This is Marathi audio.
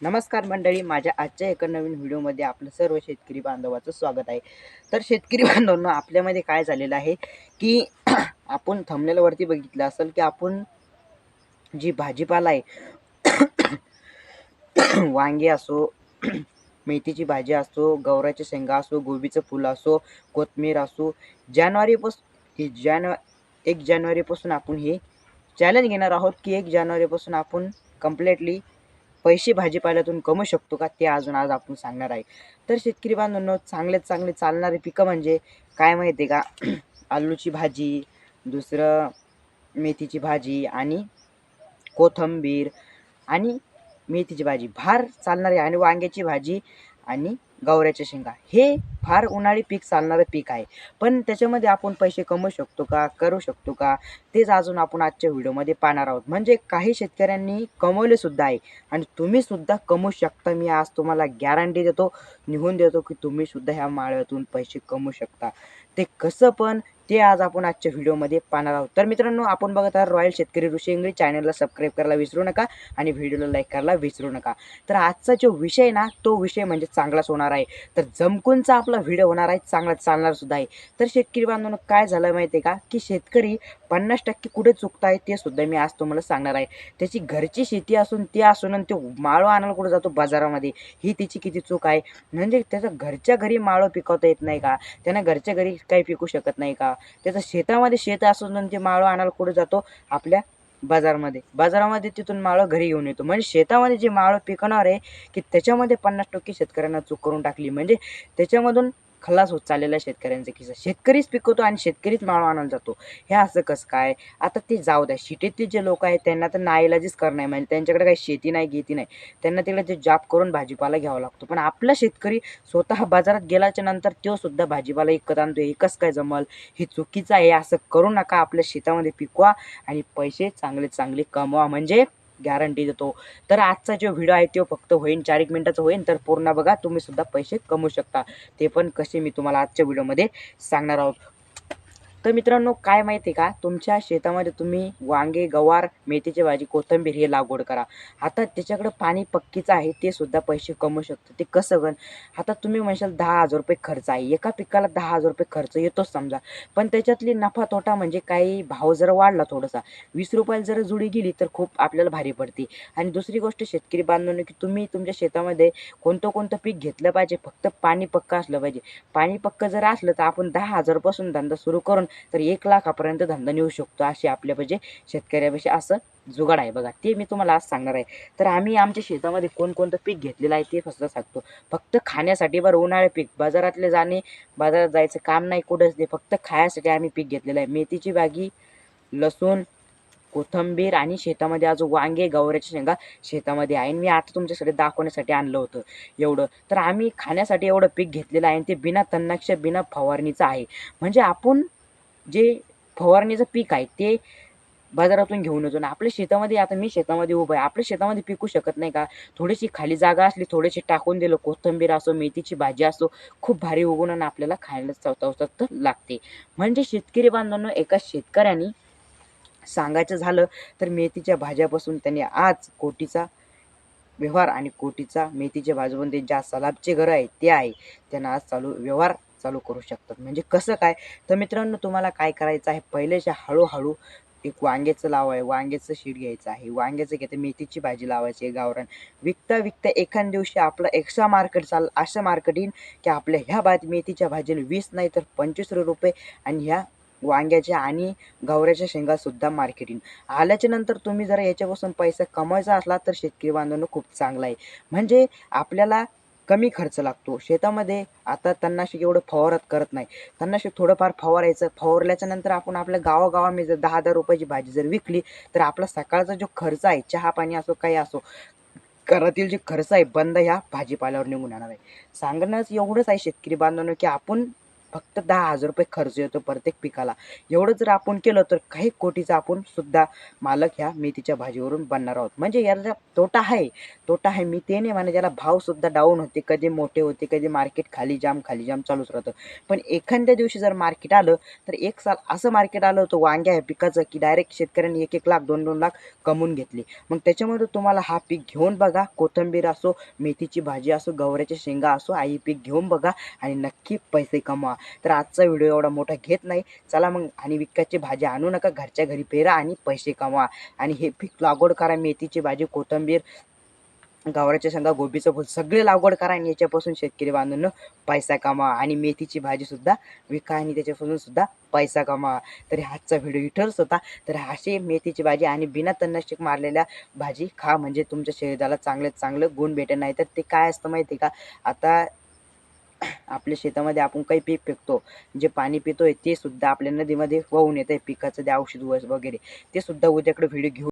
नमस्कार मंडळी, माझ्या आजच्या एका नवीन व्हिडिओमध्ये आपलं सर्व शेतकरी बांधवाचं स्वागत आहे. तर शेतकरी बांधवांनो, आपल्यामध्ये काय झालेलं आहे की आपण थंबनेलवरती बघितलं असेल की आपण जी भाजीपाला आहे वांगे असो, मेथीची भाजी असो, गवाराच्या शेंगा असो, गोबीचं फुल असो, कोथिंबीर असो, जानेवारी 1 जानेवारीपासून आपण हे चॅलेंज घेणार आहोत की 1 जानेवारीपासून आपण कंप्लीटली पैसे भाजीपाल्यातून कमवू शकतो का, ते अजून आज आपण सांगणार आहे. तर शेतकरी बांधवांनो, चांगल्यात चांगले चालणारी पिकं म्हणजे काय माहिती आहे का? आलूची भाजी, दुसरं मेथीची भाजी आणि कोथिंबीर आणि मेथीची भाजी फार चालणारी आणि वांग्याची भाजी आणि गवाराच्या शेंगा हे फार उन्हाळी पीक चालणारं पीक आहे. पण त्याच्यामध्ये आपण पैसे कमवू शकतो का, करू शकतो का, तेच अजून आपण आजच्या व्हिडिओमध्ये पाहणार आहोत. म्हणजे काही शेतकऱ्यांनी कमवले सुद्धा आहे आणि तुम्ही सुद्धा कमवू शकता. मी आज तुम्हाला गॅरंटी देतो, निघून देतो की तुम्ही सुद्धा ह्या माळ्यातून पैसे कमवू शकता. ते कसं पण ते आज आपण आजच्या व्हिडिओमध्ये पाहणार आहोत. तर मित्रांनो, आपण बघत आहात रॉयल शेतकरी ऋषी इंग्लिश चॅनलला सबस्क्राईब करायला विसरू नका आणि व्हिडिओला लाईक करायला विसरू नका. तर आजचा जो विषय ना, तो विषय म्हणजे चांगलाच होणार आहे. तर जमकूनचा आपला व्हिडिओ होणार आहे, चांगला चालणार सुद्धा आहे. तर शेतकरी बांधवांनो, काय झालं माहिती आहे का, की शेतकरी 50% कुठे चुकत आहे ते सुद्धा मी आज तुम्हाला सांगणार आहे. त्याची घरची शेती असून ते असून आणि तो माळव आणायला कुठे जातो बाजारामध्ये, ही त्याची किती चूक आहे. म्हणजे त्याचं घरच्या घरी माळव पिकवता येत नाही का, त्यानं घरच्या घरी काही पिकू शकत नाही का, त्याचं शेतामध्ये शेत असून आणि ते माळव आणायला कुठे जातो आपल्या बाजारामध्ये तिथून माळव घरी घेऊन येतो. म्हणजे शेतामध्ये जे माळव पिकवणार आहे की त्याच्यामध्ये 50% शेतकऱ्यांना चूक करून टाकली. म्हणजे त्याच्यामधून खल्लास होत चाललेला आहे शेतकऱ्यांचा खिसा. शेतकरीच पिकवतो आणि शेतकरीच माळव आणायला जातो. हे असं कसं काय? आता ते जाऊ द्या, सिटीतले जे लोक आहेत त्यांना तर नाईलाजच करणं आहे. म्हणजे त्यांच्याकडे काही शेती नाही, घेती नाही. त्यांना तिकडे ते जॉब करून भाजीपाला घ्यावा लागतो. पण आपला शेतकरी स्वतः बाजारात गेल्याच्या नंतर तो सुद्धा भाजीपाला विकत आणतो. हे कसं काय जमल? हे चुकीचं आहे. असं करू नका. आपल्या शेतामध्ये पिकवा आणि पैसे चांगले चांगले कमवा. म्हणजे गॅरंटी देतो. तर आजचा जो व्हिडिओ आहे तो फक्त होईन 4 मिनिटाचा होईन. तर पूर्ण बघा, तुम्ही सुद्धा पैसे कमवू शकता. ते पण कसे मी तुम्हाला आजच्या व्हिडिओमध्ये सांगणार आहोत. तर मित्रांनो, काय माहिती आहे का, तुमच्या शेतामध्ये तुम्ही वांगे, गवार, मेथीची भाजी, कोथिंबीर हे लागवड करा. आता त्याच्याकडं पाणी पक्कीचं आहे, ते सुद्धा पैसे कमवू शकतो. ते कसं पण, आता तुम्ही म्हणशाल ₹10,000 खर्च आहे. एका पिकाला ₹10,000 खर्च येतोच समजा. पण त्याच्यातली नफा तोटा म्हणजे काही भाव जर वाढला थोडासा, ₹20 जर जुडी गेली तर खूप आपल्याला भारी पडते. आणि दुसरी गोष्ट शेतकरी बांधवांनो, की तुम्ही तुमच्या शेतामध्ये कोणतं पिक घेतलं पाहिजे, फक्त पाणी पक्कं असलं पाहिजे. पाणी पक्कं जर असलं तर आपण 10,000 पासून धंदा सुरू करून तर 1,00,000पर्यंत धंदा नेऊ शकतो. अशी आपल्यापाशी शेतकऱ्यापाशी असं जुगाड आहे बघा. ते मी तुम्हाला आज सांगणार आहे. तर आम्ही आमच्या शेतामध्ये कोणकोणतं पीक घेतलेलं आहे ते फक्त सांगतो. फक्त खाण्यासाठी बरं, उन्हाळी पीक बाजारात जायचं काम नाही कुठंच नाही. फक्त खाण्यासाठी आम्ही पीक घेतलेलं आहे. मेथीची बागी, लसूण, कोथिंबीर आणि शेतामध्ये अजून वांगे, गवाराच्या शेंगा शेतामध्ये आहे. आणि मी आता तुमच्यासाठी दाखवण्यासाठी आणलं होतं एवढं. तर आम्ही खाण्यासाठी एवढं पीक घेतलेलं आहे आणि ते बिना तणनाशक, बिना फवारणीचं आहे. म्हणजे आपण जे फवारणीचं पीक आहे ते बाजारातून घेऊन येतो आणि आपल्या शेतामध्ये, आता मी शेतामध्ये उभं आहे, आपल्या शेतामध्ये पिकू शकत नाही का? थोडीशी खाली जागा असली, थोडीशी टाकून दिलं, कोथिंबीर असो, मेथीची भाजी असो, खूप भारी उगवून आणि आपल्याला खायला चवचवत लागते. म्हणजे शेतकरी बांधवांनो, एका शेतकऱ्याने सांगायचं झालं तर मेथीच्या भाज्यापासून त्यांनी आज कोटीचा व्यवहार आणि कोटीचा मेथीच्या भाजीमध्ये ज्या सलाबचे घरं आहे ते आहे, त्यांना आज व्यवहार चालू करू शकतात. म्हणजे कसं काय? तर मित्रांनो, तुम्हाला काय करायचं आहे, पहिलेच्या हळूहळू एक वांग्याचं शीड घ्यायचं आहे. वांग्याचं घेते, मेथीची भाजी लावायची आहे गावरान. विकता विकता एखाद दिवशी आपलं एक्स्ट्रा मार्केट असं मार्केट येईल की आपल्या ह्या मेथीच्या भाजीला 20 नाही तर ₹25 आणि ह्या वांग्याच्या आणि गवाराच्या शेंगासुद्धा मार्केट येईल. आल्याच्या नंतर तुम्ही जर याच्यापासून पैसा कमवायचा असला तर शेतकरी बांधवांनो खूप चांगला आहे. म्हणजे आपल्याला कमी खर्च लागतो. शेतामध्ये आता तणनाशक एवढं फवारत करत नाही. तणनाशक थोडंफार फवारायचं. फवारल्याच्या नंतर आपण आपल्या गावागावामध्ये जर ₹10,000 ची भाजी जर विकली तर आपला सकाळचा जो खर्च आहे, चहा-पाणी असो, काही असो, घरातील जे खर्च आहे बंद ह्या भाजीपाल्यावर निघून येणार आहे. सांगणंच एवढंच आहे शेतकरी बांधवांनो, की आपण फक्त 10,000 रुपये खर्च येतो प्रत्येक पिकाला. एवढं जर आपण केलं तर काही कोटीचा आपण सुद्धा मालक ह्या मेथीच्या भाजीवरून बनणार आहोत. म्हणजे याचा तोटा आहे. मी ते नाही म्हणत, याला भावसुद्धा डाऊन होते, कधी मोठे होते, कधी मार्केट खाली जाम चालूच राहतं. पण एखाद्या दिवशी जर मार्केट आलं तर एक साल असं मार्केट आलं होतं वांग्या ह्या पिकाचं की डायरेक्ट शेतकऱ्यांनी 1-1 लाख 2-2 लाख कमवून घेतली. मग त्याच्यामध्ये तुम्हाला हा पीक घेऊन बघा, कोथिंबीर असो, मेथीची भाजी असो, गवाराच्या शेंगा असो, ही पीक घेऊन बघा आणि नक्की पैसे कमवा. तर आजचा व्हिडिओ एवढा मोठा घेत नाही. चला मग, आणि विकतची भाजी आणू नका, घरच्या घरी पेरा आणि पैसे कमवा. आणि हे पीक लागवड करा, मेथीची भाजी, कोथिंबीर, गवाराच्या शेंगा, गोबीचं फूल सगळे लागवड करा आणि याच्यापासून शेतकरी बांधवांनो पैसा कमा. आणि मेथीची भाजी सुद्धा विका आणि त्याच्यापासून सुद्धा पैसा कमा. तर आजचा व्हिडिओ इथंच होता. तर अशी मेथीची भाजी आणि बिना तणनाशक मारलेल्या भाजी खा, म्हणजे तुमच्या शरीराला चांगलं गुण भेटेल. नाही तर ते काय असतं माहिती आहे का, आता आपल्या शेतामध्ये आपण काही पीक पिकतो, जे पाणी पितोय ते सुद्धा आपल्या नदीमध्ये वाहून येतंय पिकाचं, ते औषध वगैरे, ते सुद्धा उद्याकडे व्हिडिओ घेऊ.